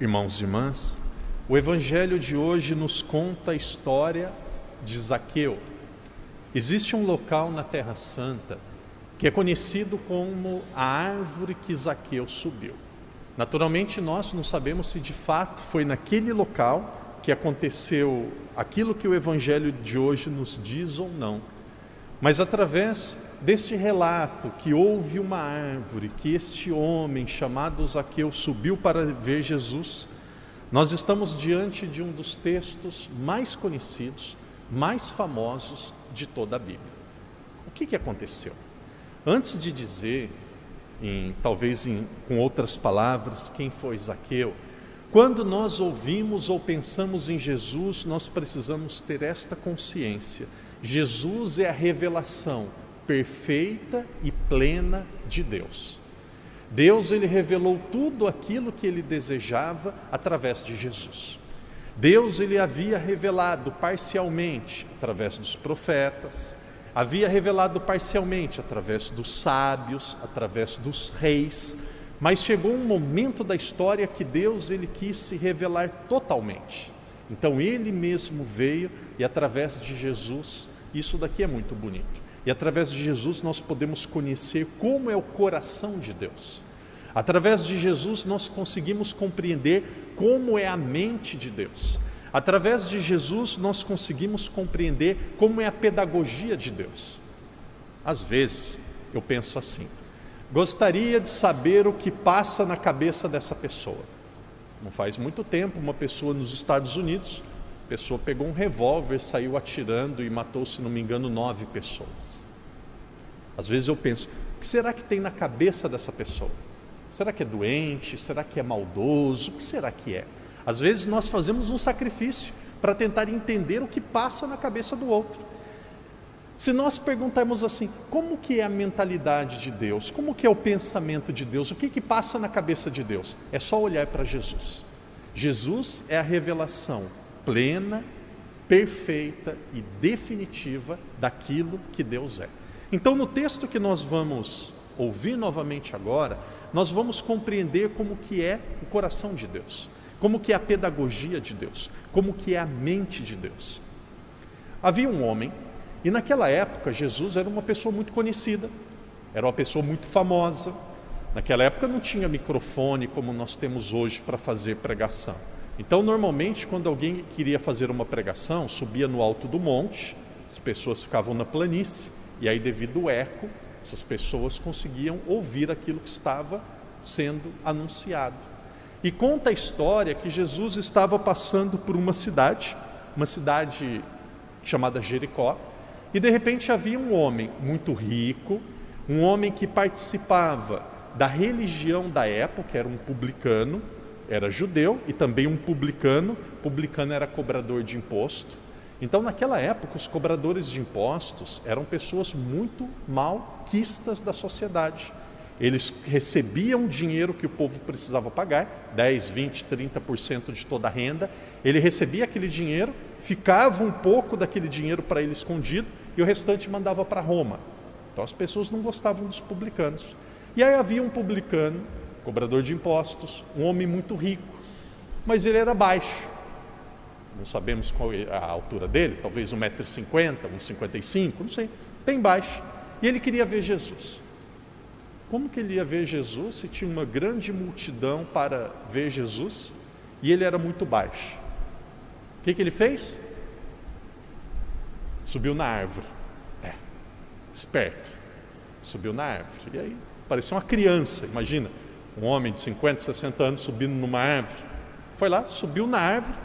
Irmãos e irmãs, o Evangelho de hoje nos conta a história de Zaqueu. Existe um local na Terra Santa que é conhecido como a árvore que Zaqueu subiu. Naturalmente nós não sabemos se de fato foi naquele local que aconteceu aquilo que o Evangelho de hoje nos diz ou não. Mas através deste relato que houve uma árvore, que este homem chamado Zaqueu subiu para ver Jesus, nós estamos diante de um dos textos mais conhecidos, mais famosos de toda a Bíblia. O que aconteceu? Antes de dizer, com outras palavras, quem foi Zaqueu, quando nós ouvimos ou pensamos em Jesus, nós precisamos ter esta consciência. Jesus é a revelação perfeita e plena de Deus. Deus, ele revelou tudo aquilo que ele desejava através de Jesus. Deus, ele havia revelado parcialmente através dos profetas, havia revelado parcialmente através dos sábios, através dos reis, mas chegou um momento da história que Deus, ele quis se revelar totalmente. Então ele mesmo veio e através de Jesus, isso daqui é muito bonito. E através de Jesus nós podemos conhecer como é o coração de Deus. Através de Jesus nós conseguimos compreender como é a mente de Deus. Através de Jesus nós conseguimos compreender como é a pedagogia de Deus. Às vezes eu penso assim: gostaria de saber o que passa na cabeça dessa pessoa. Não faz muito tempo, uma pessoa nos Estados Unidos, a pessoa pegou um revólver, saiu atirando e matou, se não me engano, 9 pessoas. Às vezes eu penso, o que será que tem na cabeça dessa pessoa? Será que é doente? Será que é maldoso? O que será que é? Às vezes nós fazemos um sacrifício para tentar entender o que passa na cabeça do outro. Se nós perguntarmos assim, como que é a mentalidade de Deus? Como que é o pensamento de Deus? O que passa na cabeça de Deus? É só olhar para Jesus. Jesus é a revelação plena, perfeita e definitiva daquilo que Deus é. Então, no texto que nós vamos ouvir novamente agora, nós vamos compreender como que é o coração de Deus, como que é a pedagogia de Deus, como que é a mente de Deus. Havia um homem, e naquela época Jesus era uma pessoa muito conhecida, era uma pessoa muito famosa. Naquela época não tinha microfone como nós temos hoje para fazer pregação. Então, normalmente, quando alguém queria fazer uma pregação, subia no alto do monte, as pessoas ficavam na planície, e aí, devido ao eco, essas pessoas conseguiam ouvir aquilo que estava sendo anunciado. E conta a história que Jesus estava passando por uma cidade chamada Jericó, e de repente havia um homem muito rico, um homem que participava da religião da época, era um publicano, era judeu e também um publicano. Publicano era cobrador de imposto. Então, naquela época, os cobradores de impostos eram pessoas muito malquistas da sociedade. Eles recebiam o dinheiro que o povo precisava pagar, 10, 20, 30% de toda a renda. Ele recebia aquele dinheiro, ficava um pouco daquele dinheiro para ele escondido e o restante mandava para Roma. Então, as pessoas não gostavam dos publicanos. E aí havia um publicano, cobrador de impostos, um homem muito rico, mas ele era baixo. Não sabemos qual é a altura dele, talvez 1,50 m, 1,55 m, não sei, bem baixo. E ele queria ver Jesus. Como que ele ia ver Jesus se tinha uma grande multidão para ver Jesus e ele era muito baixo? O que ele fez? Subiu na árvore. Esperto. Subiu na árvore. E aí, parecia uma criança, imagina. Um homem de 50, 60 anos subindo numa árvore. Foi lá, subiu na árvore.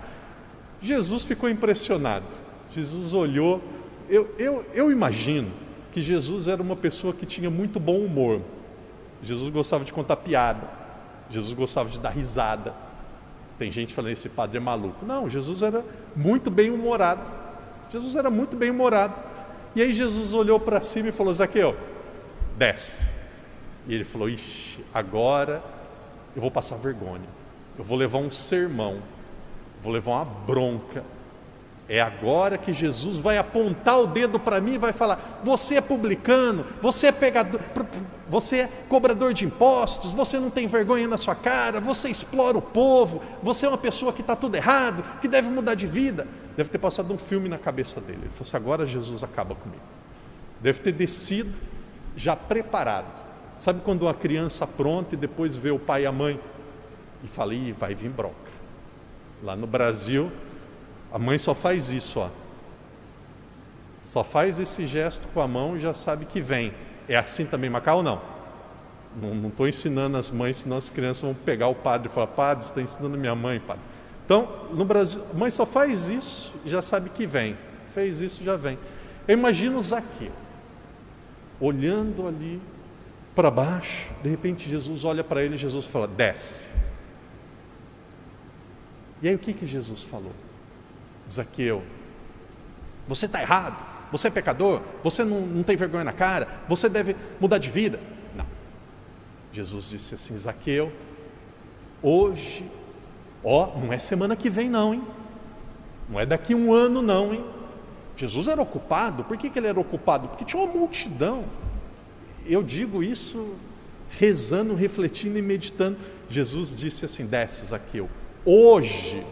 Jesus ficou impressionado. Jesus olhou. Eu imagino que Jesus era uma pessoa que tinha muito bom humor. Jesus gostava de contar piada. Jesus gostava de dar risada. Tem gente falando, esse padre é maluco. Não, Jesus era muito bem-humorado. Jesus era muito bem-humorado. E aí Jesus olhou para cima e falou, Zaqueu, desce. E ele falou, ixi, agora eu vou passar vergonha. Eu vou levar um sermão. Vou levar uma bronca. É agora que Jesus vai apontar o dedo para mim e vai falar, você é publicano, você é pecador. você é cobrador de impostos, você não tem vergonha na sua cara, você explora o povo, você é uma pessoa que está tudo errado, que deve mudar de vida. Deve ter passado um filme na cabeça dele. Ele falou assim: agora Jesus acaba comigo. Deve ter descido já preparado. Sabe quando uma criança pronta e depois vê o pai e a mãe e fala: ih, vai vir bronca. Lá no Brasil, a mãe só faz isso, ó. Só faz esse gesto com a mão e já sabe que vem. É assim também, Macau, ou não? Não estou ensinando as mães, senão as crianças vão pegar o padre e falar: padre, você está ensinando minha mãe, padre. Então, no Brasil, a mãe só faz isso e já sabe que vem. Fez isso, já vem. Eu imagino Zaqueu, olhando ali para baixo, de repente Jesus olha para ele e Jesus fala: desce. E aí o que Jesus falou? Zaqueu, você está errado, você é pecador, você não tem vergonha na cara, você deve mudar de vida. Não. Jesus disse assim: Zaqueu, hoje, não é semana que vem não, hein? Não é daqui um ano não, hein? Jesus era ocupado. Por que ele era ocupado? Porque tinha uma multidão. Eu digo isso rezando, refletindo e meditando. Jesus disse assim: desce, Zaqueu, hoje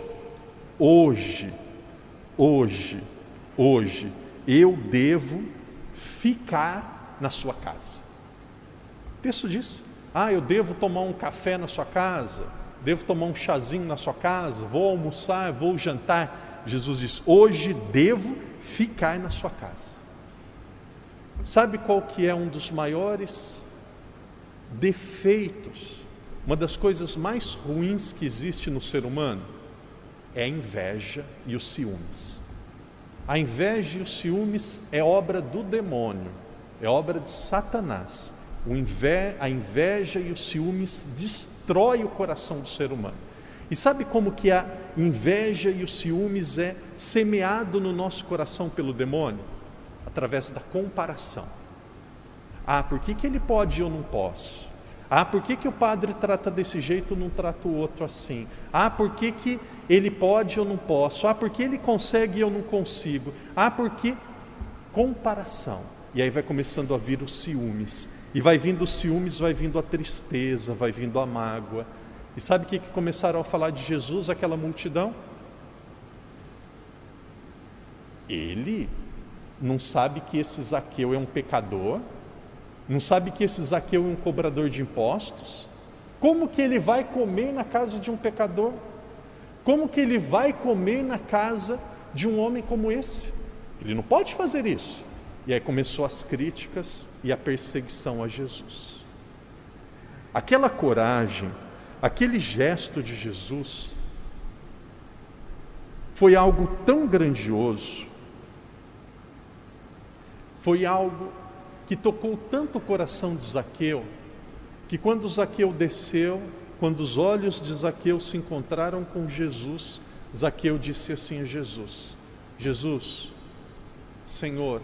eu devo ficar na sua casa. O texto diz: eu devo tomar um café na sua casa, devo tomar um chazinho na sua casa, vou almoçar, vou jantar. Jesus diz: hoje devo ficar na sua casa. Sabe qual que é um dos maiores defeitos, uma das coisas mais ruins que existe no ser humano? É a inveja e os ciúmes. A inveja e os ciúmes é obra do demônio, é obra de Satanás. A inveja e os ciúmes destrói o coração do ser humano. E sabe como que a inveja e os ciúmes é semeado no nosso coração pelo demônio? Através da comparação. Por que ele pode e eu não posso? Por que o padre trata desse jeito e não trata o outro assim? Por que ele pode e eu não posso? Por que ele consegue e eu não consigo? Porque comparação. E aí vai começando a vir os ciúmes. E vai vindo os ciúmes, vai vindo a tristeza, vai vindo a mágoa. E sabe o que começaram a falar de Jesus, aquela multidão? Ele não sabe que esse Zaqueu é um pecador, não sabe que esse Zaqueu é um cobrador de impostos. Como que ele vai comer na casa de um pecador? Como que ele vai comer na casa de um homem como esse? Ele não pode fazer isso. E aí começou as críticas e a perseguição a Jesus. Aquela coragem, aquele gesto de Jesus foi algo tão grandioso, foi algo que tocou tanto o coração de Zaqueu, que quando Zaqueu desceu, quando os olhos de Zaqueu se encontraram com Jesus, Zaqueu disse assim a Jesus: Jesus, Senhor,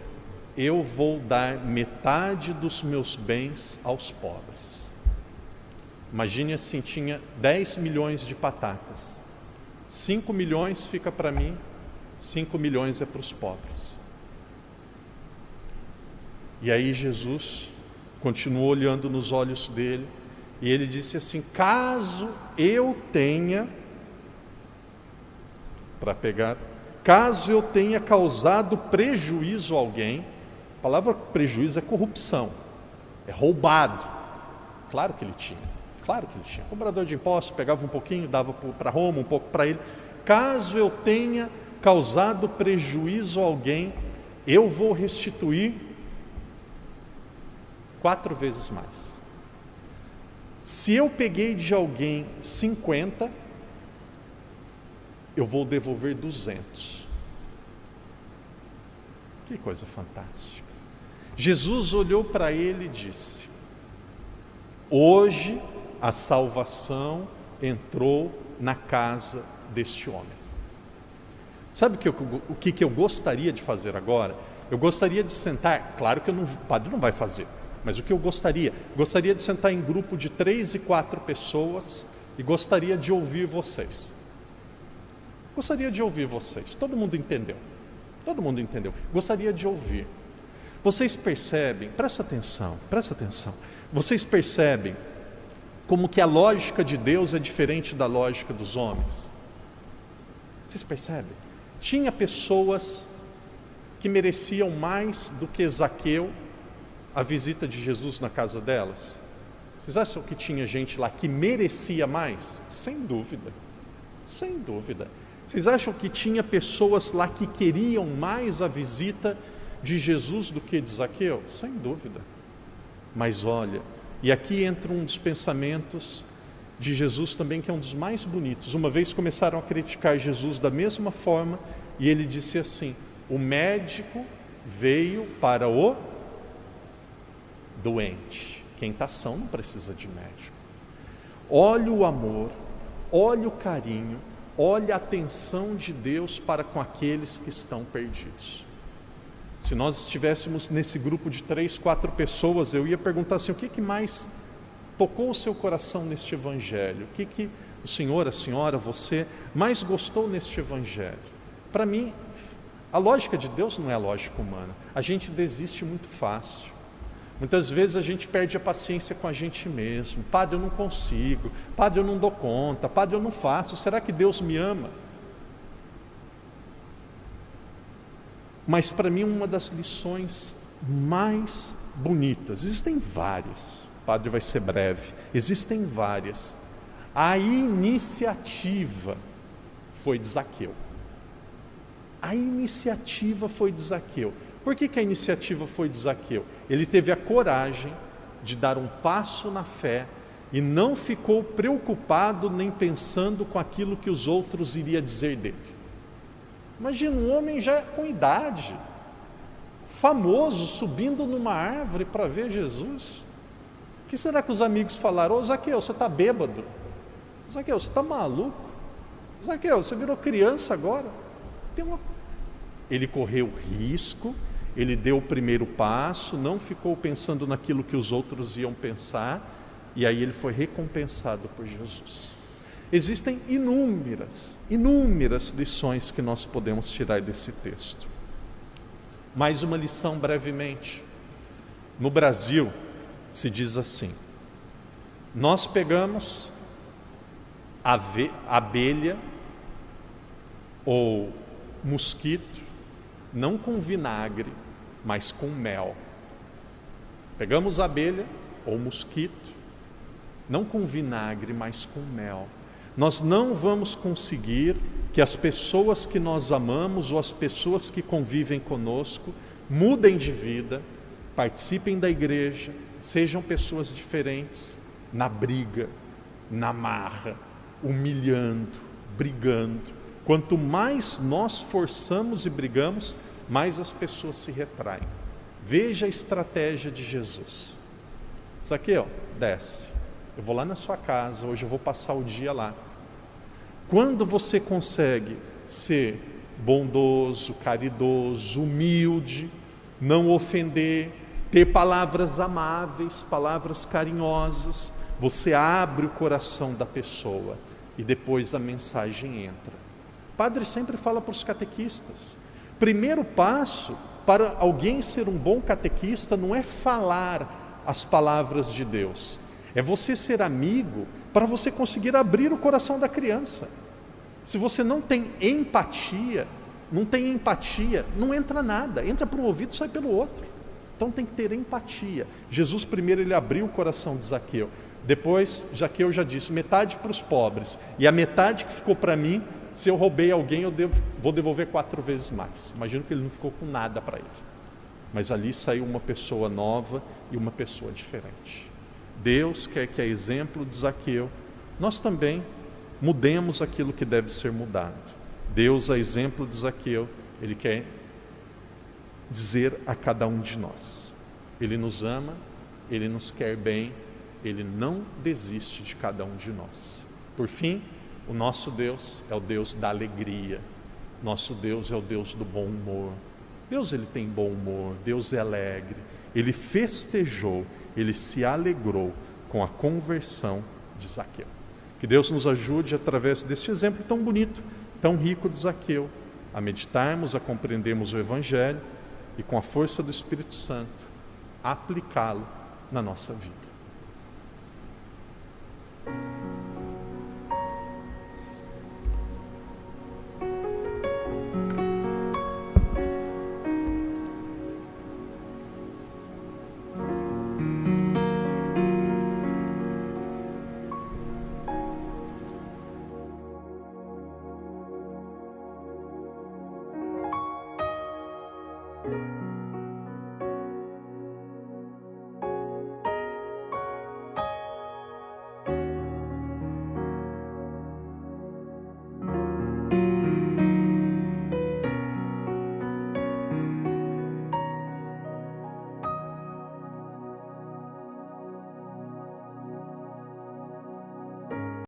eu vou dar metade dos meus bens aos pobres. Imagine assim, tinha 10 milhões de patacas, 5 milhões fica para mim, 5 milhões é para os pobres. E aí Jesus continuou olhando nos olhos dele, e ele disse assim: caso eu tenha causado prejuízo a alguém. A palavra prejuízo é corrupção, é roubado. Claro que ele tinha. Cobrador de impostos, pegava um pouquinho, dava para Roma, um pouco para ele. Caso eu tenha causado prejuízo a alguém, eu vou restituir 4 vezes mais. Se eu peguei de alguém 50, eu vou devolver 200. Que coisa fantástica. Jesus olhou para ele e disse: hoje a salvação entrou na casa deste homem. Sabe o que eu gostaria de fazer agora? Eu gostaria de sentar, claro que o padre não vai fazer, mas o que eu gostaria de sentar em grupo de 3 e 4 pessoas e gostaria de ouvir vocês. Todo mundo entendeu. Gostaria de ouvir. Vocês percebem, presta atenção. Vocês percebem como que a lógica de Deus é diferente da lógica dos homens? Vocês percebem? Tinha pessoas que mereciam mais do que Zaqueu a visita de Jesus na casa delas? Vocês acham que tinha gente lá que merecia mais? Sem dúvida, sem dúvida. Vocês acham que tinha pessoas lá que queriam mais a visita de Jesus do que de Zaqueu? Sem dúvida. Mas olha, e aqui entra um dos pensamentos de Jesus também, que é um dos mais bonitos. Uma vez começaram a criticar Jesus da mesma forma, e ele disse assim: o médico veio para o doente. Quem está são não precisa de médico. Olha o amor, olha o carinho, olha a atenção de Deus para com aqueles que estão perdidos. Se nós estivéssemos nesse grupo de 3, 4 pessoas, eu ia perguntar assim: o que mais tocou o seu coração neste evangelho? O que o senhor, a senhora, você mais gostou neste evangelho? Para mim, a lógica de Deus não é a lógica humana. A gente desiste muito fácil. Muitas vezes a gente perde a paciência com a gente mesmo. Padre, eu não consigo. Padre, eu não dou conta. Padre, eu não faço. Será que Deus me ama? Mas para mim uma das lições mais bonitas, existem várias, o padre vai ser breve, existem várias. A iniciativa foi de Zaqueu. A iniciativa foi de Zaqueu. Por que a iniciativa foi de Zaqueu? Ele teve a coragem de dar um passo na fé e não ficou preocupado nem pensando com aquilo que os outros iriam dizer dele. Imagina um homem já com idade, famoso, subindo numa árvore para ver Jesus. O que será que os amigos falaram? Ô Zaqueu, você está bêbado? Zaqueu, você está maluco? Zaqueu, você virou criança agora? Ele correu risco, ele deu o primeiro passo, não ficou pensando naquilo que os outros iam pensar, e aí ele foi recompensado por Jesus. Existem inúmeras lições que nós podemos tirar desse texto. Mais uma lição brevemente. No Brasil, se diz assim: nós pegamos abelha ou mosquito, não com vinagre, mas com mel. Pegamos abelha ou mosquito, não com vinagre, mas com mel. Nós não vamos conseguir que as pessoas que nós amamos ou as pessoas que convivem conosco mudem de vida, participem da igreja, sejam pessoas diferentes, na briga, na marra, humilhando, brigando. Quanto mais nós forçamos e brigamos, mais as pessoas se retraem. Veja a estratégia de Jesus. Zaqueu, desce. Eu vou lá na sua casa, hoje eu vou passar o dia lá. Quando você consegue ser bondoso, caridoso, humilde, não ofender, ter palavras amáveis, palavras carinhosas, você abre o coração da pessoa e depois a mensagem entra. O padre sempre fala para os catequistas: primeiro passo para alguém ser um bom catequista não é falar as palavras de Deus, é você ser amigo para você conseguir abrir o coração da criança. Se você não tem empatia, não entra nada, entra por um ouvido e sai pelo outro. Então tem que ter empatia. Jesus primeiro ele abriu o coração de Zaqueu, depois Zaqueu já disse: metade para os pobres, e a metade que ficou para mim, se eu roubei alguém eu vou devolver 4 vezes mais. Imagino que ele não ficou com nada para ele, mas ali saiu uma pessoa nova e uma pessoa diferente. Deus quer que, a exemplo de Zaqueu, nós também mudemos aquilo que deve ser mudado. Deus, a exemplo de Zaqueu, Ele quer dizer a cada um de nós: Ele nos ama, Ele nos quer bem, Ele não desiste de cada um de nós. Por fim, o nosso Deus é o Deus da alegria, nosso Deus é o Deus do bom humor. Deus ele tem bom humor, Deus é alegre, Ele festejou, Ele se alegrou com a conversão de Zaqueu. Que Deus nos ajude, através deste exemplo tão bonito, tão rico de Zaqueu, a meditarmos, a compreendermos o Evangelho e, com a força do Espírito Santo, aplicá-lo na nossa vida.